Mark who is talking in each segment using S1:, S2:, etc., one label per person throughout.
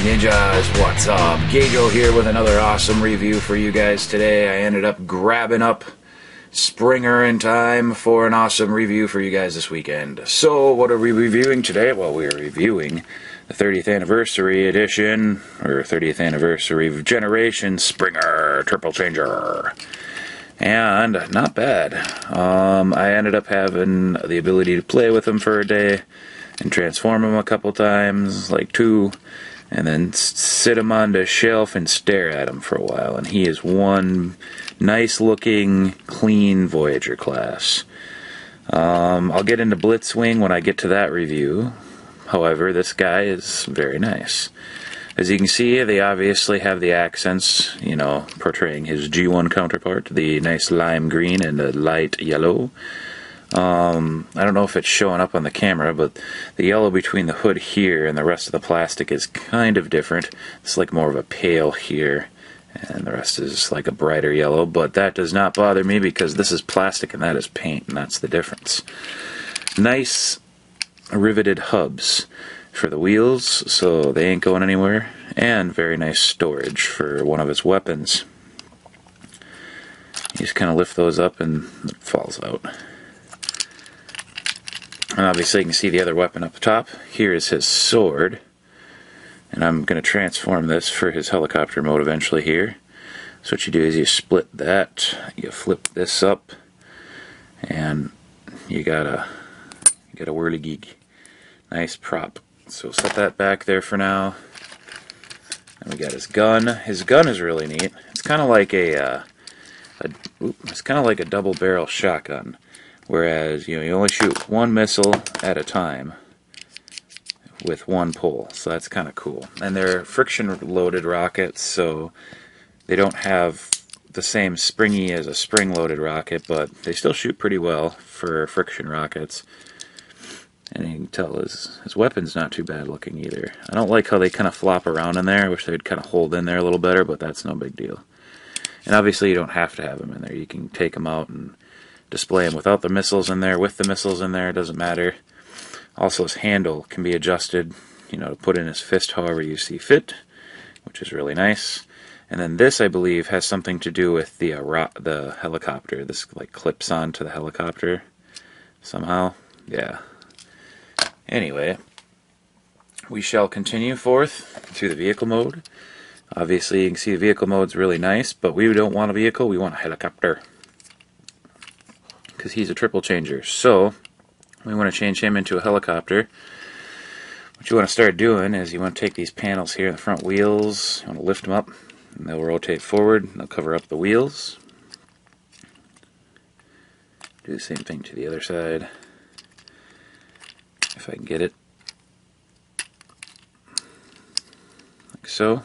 S1: Ninjas, what's up? Gago here with another awesome review for you guys today. I ended up grabbing up Springer in time for an awesome review for you guys this weekend. So, what are we reviewing today? Well, we are reviewing the 30th anniversary edition, or 30th anniversary generation Springer Triple Changer. And not bad. I ended up having the ability to play with him for a day and transform him a couple times, like two, and then sit him on the shelf and stare at him for a while. And he is one nice looking, clean Voyager class. I'll get into Blitzwing when I get to that review. However, this guy is very nice. As you can see, they obviously have the accents, you know, portraying his G1 counterpart, the nice lime green and the light yellow. I don't know if it's showing up on the camera, but the yellow between the hood here and the rest of the plastic is kind of different. It's like more of a pale here, and the rest is like a brighter yellow, but that does not bother me because this is plastic and that is paint, and that's the difference. Nice riveted hubs for the wheels, so they ain't going anywhere, and very nice storage for one of his weapons. You just kind of lift those up and it falls out. And obviously you can see the other weapon up top. Here is his sword, and I'm going to transform this for his helicopter mode eventually here. So what you do is you split that, you flip this up, and you got a whirligig. Nice prop. So set that back there for now. And we got his gun. His gun is really neat. It's kind of like a double barrel shotgun, whereas you only shoot one missile at a time with one pull. So that's kind of cool. And they're friction loaded rockets, so they don't have the same springy as a spring loaded rocket, but they still shoot pretty well for friction rockets. And you can tell his weapon's not too bad looking either. I don't like how they kind of flop around in there. I wish they'd kind of hold in there a little better, but that's no big deal. And obviously you don't have to have them in there. You can take them out and display them without the missiles in there, with the missiles in there, it doesn't matter. Also his handle can be adjusted, to put in his fist however you see fit, which is really nice. And then this, I believe, has something to do with the helicopter. This like clips onto the helicopter somehow. Yeah. Anyway, we shall continue forth to the vehicle mode. Obviously, you can see the vehicle mode's really nice, but we don't want a vehicle, we want a helicopter. Because he's a triple changer. So, we want to change him into a helicopter. What you want to start doing is you want to take these panels here in the front wheels, you want to lift them up, and they'll rotate forward, and they'll cover up the wheels. Do the same thing to the other side. If I can get it, like so.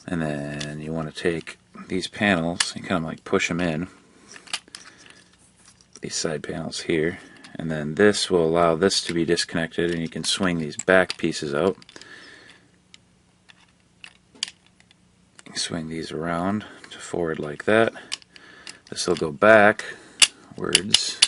S1: And then you want to take these panels and kind of like push them in, these side panels here, and then this will allow this to be disconnected, and you can swing these back pieces out. You can swing these around to forward like that. This will go backwards.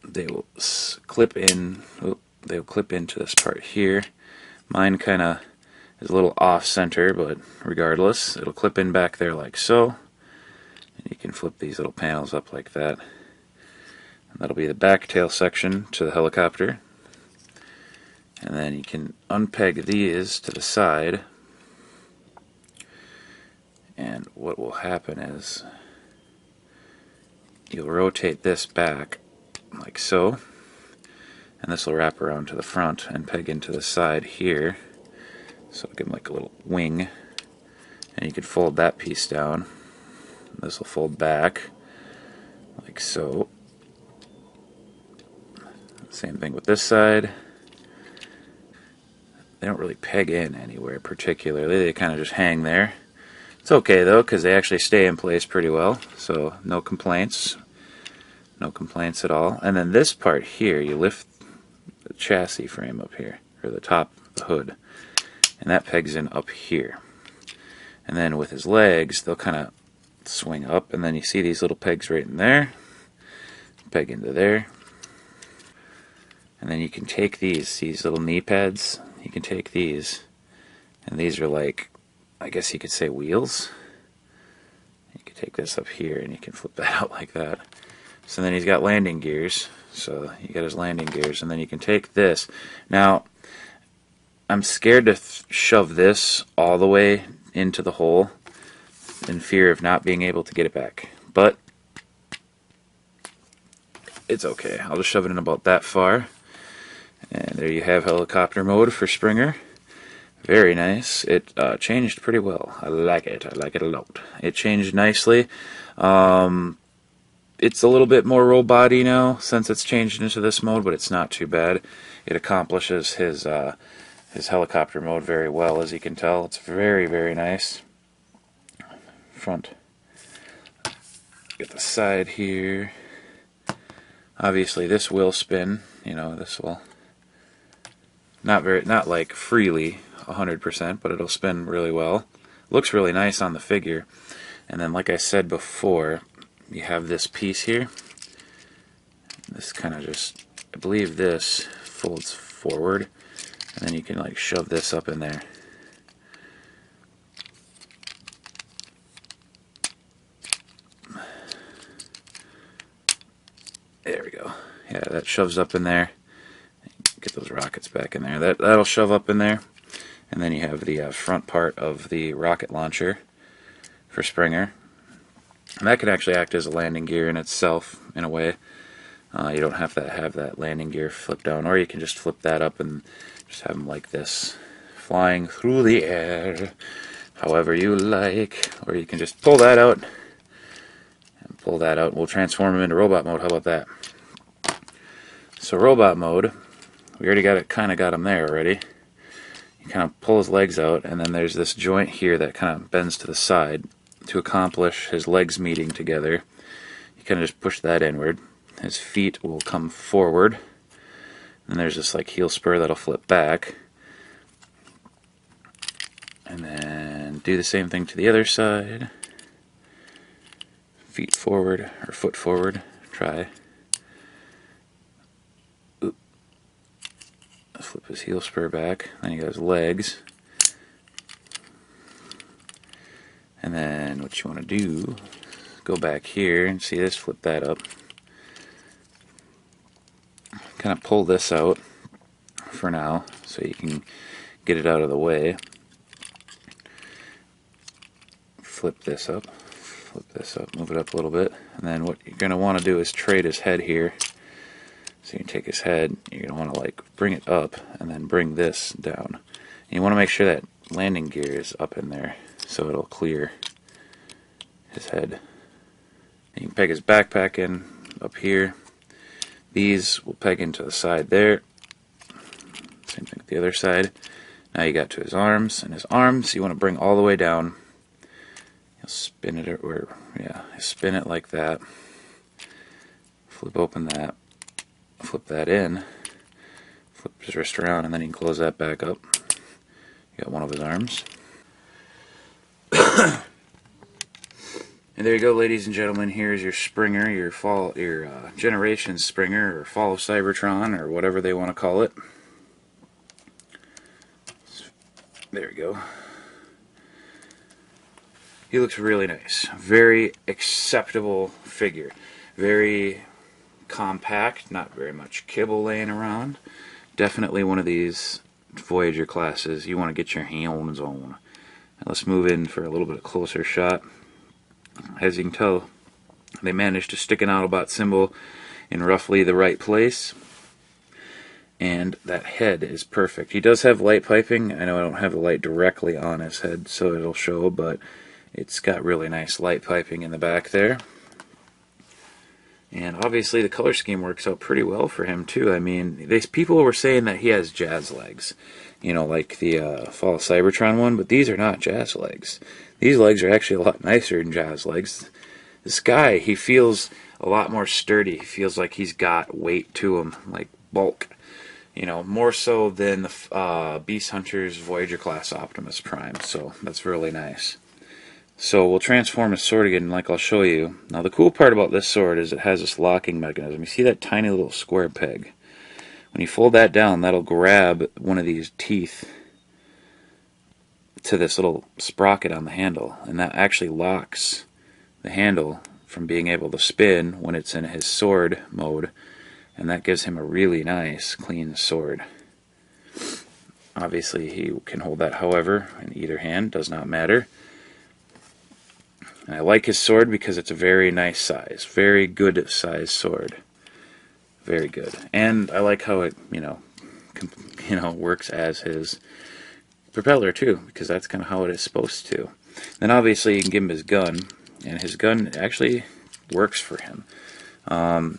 S1: They will clip in. They'll clip into this part here. Mine kind of is a little off center, but regardless, it'll clip in back there like so. And you can flip these little panels up like that. And that'll be the back tail section to the helicopter. And then you can unpeg these to the side. And what will happen is you'll rotate this back like so, and this will wrap around to the front and peg into the side here, so it'll give them like a little wing, and you can fold that piece down. This will fold back like so. Same thing with this side. They don't really peg in anywhere particularly, they kind of just hang there. It's okay though, because they actually stay in place pretty well, so no complaints. No complaints at all. And then this part here, you lift the chassis frame up here, or the top of the hood, and that pegs in up here. And then with his legs, they'll kind of swing up, and then you see these little pegs right in there, peg into there. And then you can take these little knee pads, you can take these, and these are like, I guess you could say wheels. You could take this up here and you can flip that out like that. So then he's got landing gears, so you got his landing gears, and then you can take this. Now, I'm scared to shove this all the way into the hole in fear of not being able to get it back. But it's okay. I'll just shove it in about that far. And there you have helicopter mode for Springer. Very nice. It changed pretty well. I like it. I like it a lot. It changed nicely. It's a little bit more robot-y now since it's changed into this mode, but it's not too bad. It accomplishes his helicopter mode very well, as you can tell. It's very, very nice. Front. Get the side here. Obviously, this will spin. You know, this will not like freely 100%, but it'll spin really well. Looks really nice on the figure. And then, like I said before, you have this piece here. This kind of just, I believe this folds forward, and then you can like shove this up in there. There we go. Yeah, that shoves up in there. Get those rockets back in there. That'll shove up in there. And then you have the front part of the rocket launcher for Springer. And that can actually act as a landing gear in itself, in a way. You don't have to have that landing gear flip down, or you can just flip that up and just have them like this, flying through the air, however you like. Or you can just pull that out, and pull that out, and we'll transform them into robot mode. How about that? So robot mode, we already kind of got him there already. You kind of pull his legs out, and then there's this joint here that kind of bends to the side to accomplish his legs meeting together. You kind of just push that inward. His feet will come forward, and there's this like heel spur that'll flip back, and then do the same thing to the other side. Feet forward, or foot forward. Try. Oop. Flip his heel spur back. Then you got his legs. And then what you want to do, go back here and see this, flip that up. Kind of pull this out for now so you can get it out of the way. Flip this up, move it up a little bit. And then what you're going to want to do is trade his head here. So you can take his head, you're going to want to like bring it up and then bring this down. And you want to make sure that landing gear is up in there so it'll clear his head. And you can peg his backpack in up here. These will peg into the side there. Same thing with the other side. Now you got to his arms, and his arms you want to bring all the way down. You'll spin it, or yeah, spin it like that. Flip open that. Flip that in. Flip his wrist around, and then you can close that back up. You got one of his arms. And there you go, ladies and gentlemen. Here's your Springer, your Generation Springer, or Fall of Cybertron, or whatever they want to call it. There we go. He looks really nice. Very acceptable figure. Very compact, not very much kibble laying around. Definitely one of these Voyager classes you want to get your hands on. Now let's move in for a little bit closer shot. As you can tell, they managed to stick an Autobot symbol in roughly the right place, and that head is perfect. He does have light piping. I know I don't have the light directly on his head so it'll show, but it's got really nice light piping in the back there. And obviously the color scheme works out pretty well for him too. I mean, people were saying that he has jazz legs, you know, like the Fall of Cybertron one, but these are not jazz legs. These legs are actually a lot nicer than jazz legs. This guy, he feels a lot more sturdy. He feels like he's got weight to him, like bulk. You know, more so than the Beast Hunter's Voyager class Optimus Prime. So that's really nice. So we'll transform his sword again, like I'll show you. Now the cool part about this sword is it has this locking mechanism. You see that tiny little square peg? When you fold that down, that'll grab one of these teeth to this little sprocket on the handle, and that actually locks the handle from being able to spin when it's in his sword mode, and that gives him a really nice clean sword. Obviously he can hold that however in either hand, does not matter. And I like his sword because it's a very nice size, very good size sword. Very good. And I like how it, works as his propeller too, because that's kind of how it is supposed to. Then obviously you can give him his gun, and his gun actually works for him.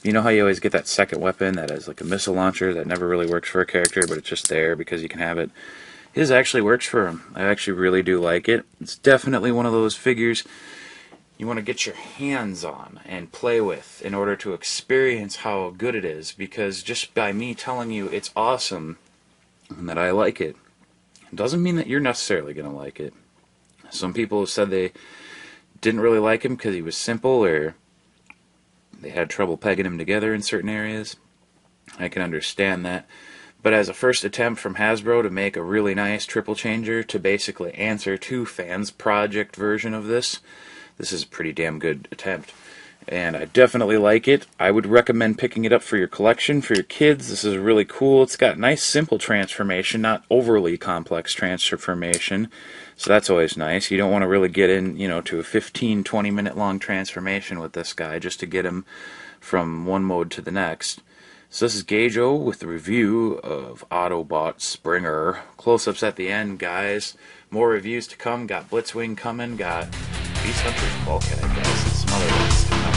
S1: You know how you always get that second weapon that is like a missile launcher that never really works for a character, but it's just there because you can have it? His actually works for him. I actually really do like it. It's definitely one of those figures you want to get your hands on and play with in order to experience how good it is, because just by me telling you it's awesome and that I like it doesn't mean that you're necessarily going to like it. Some people have said they didn't really like him because he was simple, or they had trouble pegging him together in certain areas. I can understand that. But as a first attempt from Hasbro to make a really nice triple changer to basically answer to fans' project version of this, this is a pretty damn good attempt. And I definitely like it. I would recommend picking it up for your collection, for your kids. This is really cool. It's got nice simple transformation, not overly complex transformation. So that's always nice. You don't want to really get in, to a 15, 20 minute long transformation with this guy just to get him from one mode to the next. So this is Gajo with the review of Autobot Springer. Close-ups at the end, guys. More reviews to come. Got Blitzwing coming. Got Beast Hunter's Bulkhead, guys. And some other ones to come.